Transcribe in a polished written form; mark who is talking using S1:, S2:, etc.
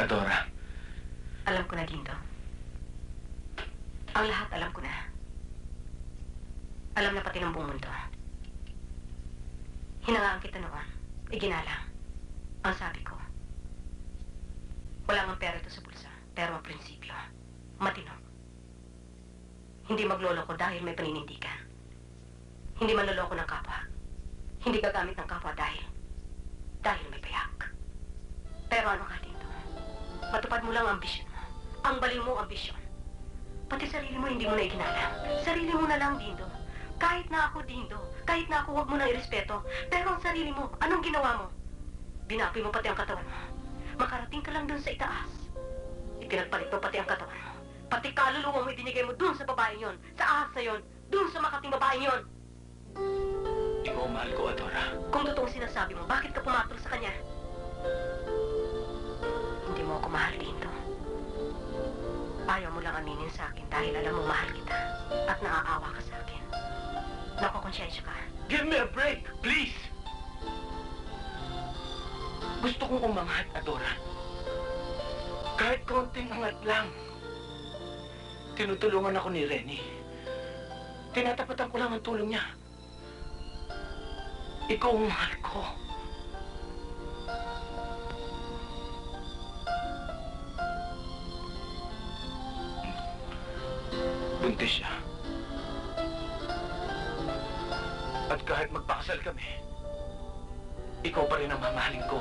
S1: Adora.
S2: Alam ko na, Dindo. Ang lahat alam ko na. Alam na pati ng buong mundo. Hinangaan kita noon. Iginalang. Ang sabi ko, wala nga pera ito sa bulsa, pero ang prinsipyo, matino. Hindi magloloko dahil may paninindigan. Hindi manloloko ng kapwa. Hindi gagamit ng kapwa dahil may payak. Pero ano ka dito? Matupad mo lang ang ambisyon mo. Ang baliw mo ambisyon. Pati sarili mo hindi mo na iginalang. Sarili mo na lang, Dindo. Kahit na ako, Dindo. Kahit na ako, huwag mo nang irespeto. Pero ang sarili mo, anong ginawa mo? Binapi mo pati ang katawan mo. Makarating ka lang dun sa itaas. Ipinagpalit mo pati ang katawan mo. Pati kaluluwa mo ibinigay mo dun sa babaeng yon. Sa ahas na yon. Dun sa makating babaeng yon.
S1: Ikaw mahal ko, Adora.
S2: Kung totoong sinasabi mo, bakit ka pumatol sa kanya? Hindi mo ako mahal, Dindo. Ayaw mo lang aminin sa akin dahil alam mo mahal kita at naaawa ka sa akin. Nakokonsensya ka.
S1: Give me a break, please! Gusto kong umangat, Adora. Kahit konting angat lang. Tinutulungan ako ni Renny. Tinatapatan ko lang ang tulong niya. Ikaw ang mahal ko. Buntis siya. At kahit magpakasal kami, ikaw pa rin ang mamahalin ko.